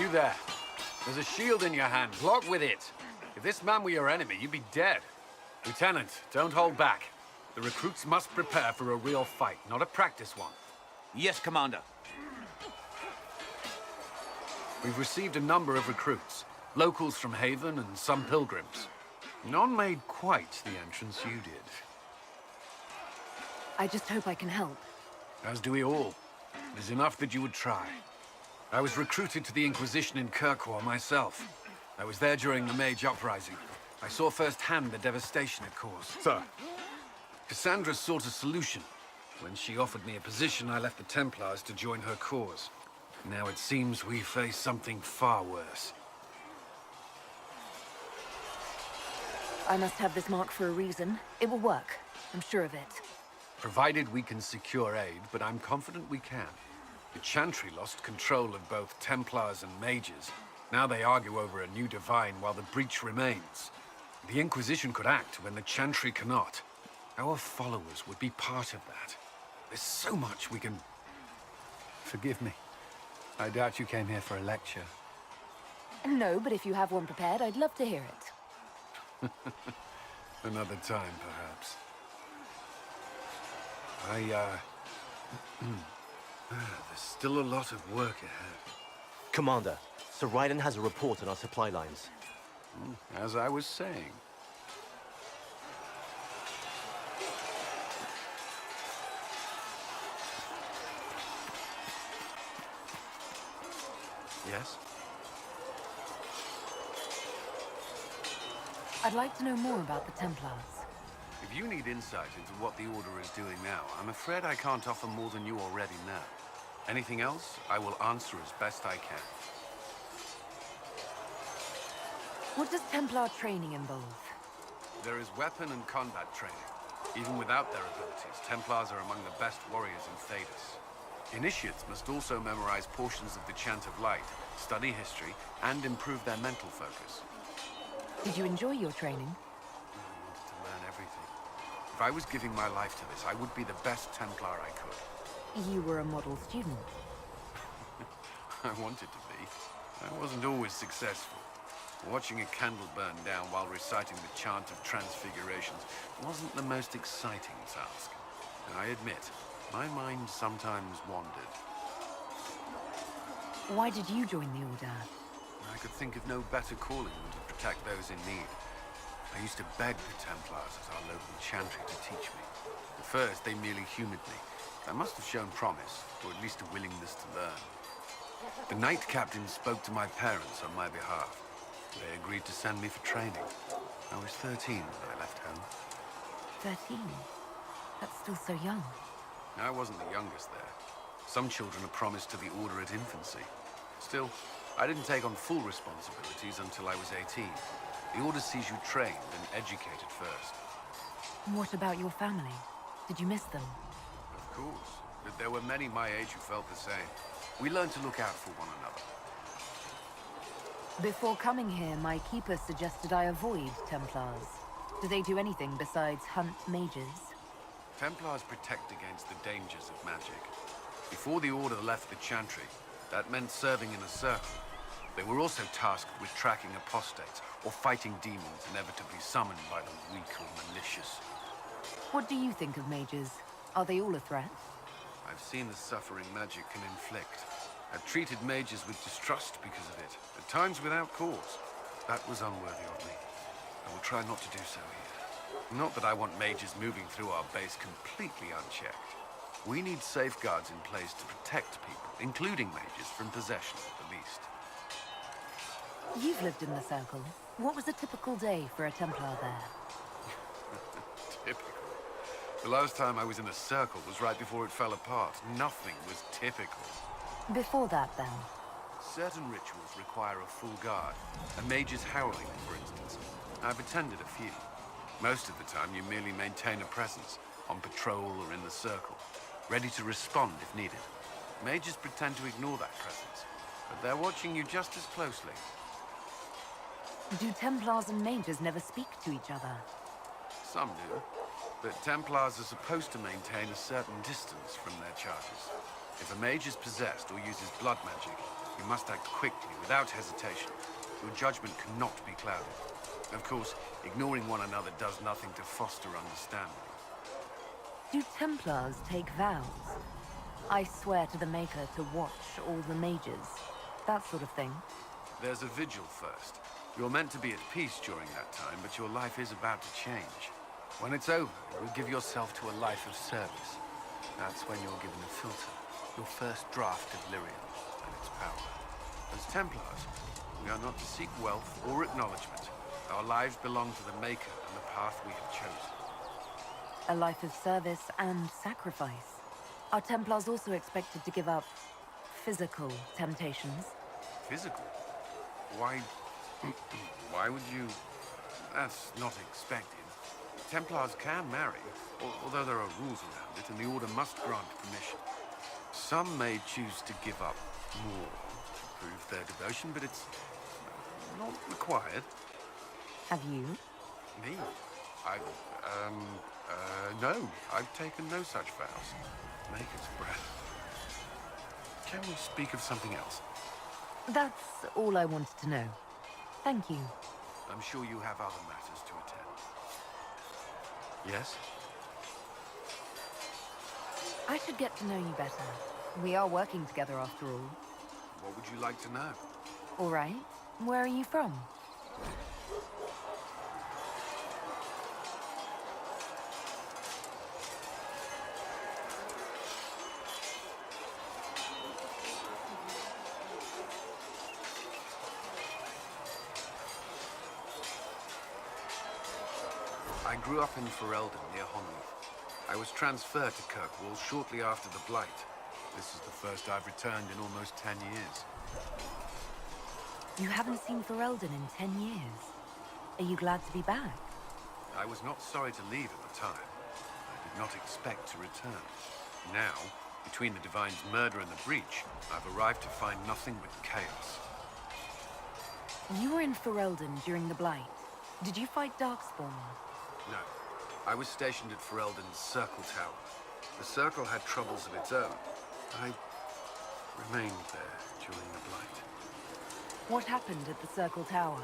You there. There's a shield in your hand. Block with it. If this man were your enemy, you'd be dead. Lieutenant, don't hold back. The recruits must prepare for a real fight, not a practice one. Yes, Commander. We've received a number of recruits. Locals from Haven and some pilgrims. None made quite the entrance you did. I just hope I can help. As do we all. It is enough that you would try. I was recruited to the Inquisition in Kirkwall myself. I was there during the Mage Uprising. I saw firsthand the devastation it caused. Sir. Cassandra sought a solution. When she offered me a position, I left the Templars to join her cause. Now it seems we face something far worse. I must have this mark for a reason. It will work. I'm sure of it. Provided we can secure aid, but I'm confident we can. The Chantry lost control of both Templars and Mages. Now they argue over a new Divine while the breach remains. The Inquisition could act when the Chantry cannot. Our followers would be part of that. There's so much we can... Forgive me. I doubt you came here for a lecture. No, but if you have one prepared, I'd love to hear it. Another time, perhaps. There's still a lot of work ahead. Commander, Sir Raiden has a report on our supply lines. As I was saying. Yes? I'd like to know more about the Templars. If you need insight into what the Order is doing now, I'm afraid I can't offer more than you already know. Anything else, I will answer as best I can. What does Templar training involve? There is weapon and combat training. Even without their abilities, Templars are among the best warriors in Thedas. Initiates must also memorize portions of the Chant of Light, study history, and improve their mental focus. Did you enjoy your training? I wanted to learn everything. If I was giving my life to this, I would be the best Templar I could. You were a model student. I wanted to be. I wasn't always successful. Watching a candle burn down while reciting the Chant of Transfigurations wasn't the most exciting task. And I admit, my mind sometimes wandered. Why did you join the Order? I could think of no better calling than to protect those in need. I used to beg the Templars at our local chantry to teach me. At first, they merely humored me. I must have shown promise, or at least a willingness to learn. The Knight Captain spoke to my parents on my behalf. They agreed to send me for training. I was 13 when I left home. 13? That's still so young. I wasn't the youngest there. Some children are promised to the Order at infancy. Still, I didn't take on full responsibilities until I was 18. The Order sees you trained and educated first. What about your family? Did you miss them? Of course, but there were many my age who felt the same. We learned to look out for one another. Before coming here, my keeper suggested I avoid Templars. Do they do anything besides hunt mages? Templars protect against the dangers of magic. Before the Order left the Chantry, that meant serving in a circle. They were also tasked with tracking apostates, or fighting demons inevitably summoned by the weak or malicious. What do you think of mages? Are they all a threat? I've seen the suffering magic can inflict. I've treated mages with distrust because of it, at times without cause. That was unworthy of me. I will try not to do so here. Not that I want mages moving through our base completely unchecked. We need safeguards in place to protect people, including mages, from possession at the least. You've lived in the Circle. What was a typical day for a Templar there? Typical. The last time I was in a circle was right before it fell apart. Nothing was typical. Before that, then? Certain rituals require a full guard. A mage's howling, for instance. I've attended a few. Most of the time, you merely maintain a presence, on patrol or in the circle, ready to respond if needed. Mages pretend to ignore that presence, but they're watching you just as closely. Do Templars and mages never speak to each other? Some do, but Templars are supposed to maintain a certain distance from their charges. If a mage is possessed or uses blood magic, you must act quickly, without hesitation. Your judgment cannot be clouded. Of course, ignoring one another does nothing to foster understanding. Do Templars take vows? I swear to the Maker to watch all the mages. That sort of thing. There's a vigil first. You're meant to be at peace during that time, but your life is about to change. When it's over, you'll give yourself to a life of service. That's when you're given a filter. Your first draft of Lyrium and its power. As Templars, we are not to seek wealth or acknowledgement. Our lives belong to the Maker and the path we have chosen. A life of service and sacrifice. Are Templars also expected to give up physical temptations? Physical? Why... why would you... That's not expected. Templars can marry, although there are rules around it, and the Order must grant permission. Some may choose to give up more to prove their devotion, but it's not required. Have you? Me? No. I've taken no such vows. Maker's breath. Can we speak of something else? That's all I wanted to know. Thank you. I'm sure you have other matters to attend. Yes? I should get to know you better. We are working together after all. What would you like to know? All right. Where are you from? I grew up in Ferelden, near Honleaf. I was transferred to Kirkwall shortly after the Blight. This is the first I've returned in almost 10 years. You haven't seen Ferelden in 10 years. Are you glad to be back? I was not sorry to leave at the time. I did not expect to return. Now, between the Divine's murder and the breach, I've arrived to find nothing but chaos. You were in Ferelden during the Blight. Did you fight Darkspawn? No. I was stationed at Ferelden's Circle Tower. The Circle had troubles of its own. I remained there during the Blight. What happened at the Circle Tower?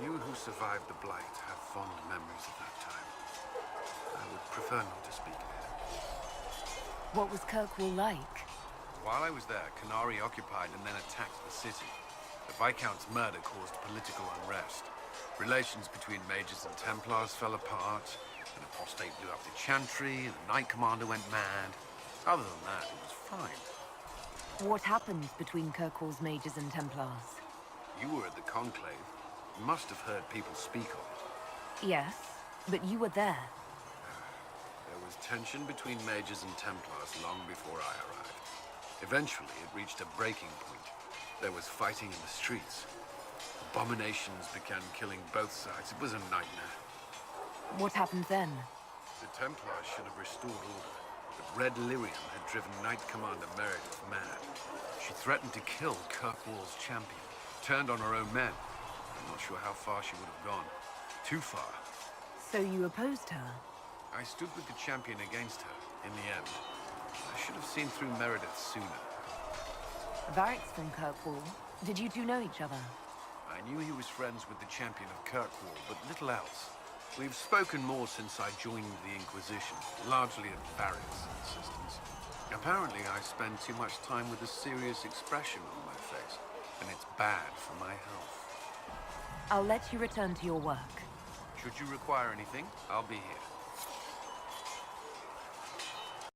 Few who survived the Blight have fond memories of that time. I would prefer not to speak of it. What was Kirkwall like? While I was there, Canary occupied and then attacked the city. The Viscount's murder caused political unrest. Relations between mages and Templars fell apart. An apostate blew up the Chantry, and the Knight Commander went mad. Other than that, it was fine. What happened between Kirkwall's mages and Templars? You were at the Conclave. You must have heard people speak of it. Yes, but you were there. There was tension between mages and Templars long before I arrived. Eventually, it reached a breaking point. There was fighting in the streets. Abominations began killing both sides. It was a nightmare. What happened then? The Templars should have restored order, but Red Lyrium had driven Knight Commander Meredith mad. She threatened to kill Kirkwall's champion, turned on her own men. I'm not sure how far she would have gone. Too far. So you opposed her? I stood with the champion against her, in the end. I should have seen through Meredith sooner. Varric's from Kirkwall. Did you two know each other? I knew he was friends with the champion of Kirkwall, but little else. We've spoken more since I joined the Inquisition, largely at Varric's insistence. Apparently, I spend too much time with a serious expression on my face, and it's bad for my health. I'll let you return to your work. Should you require anything, I'll be here.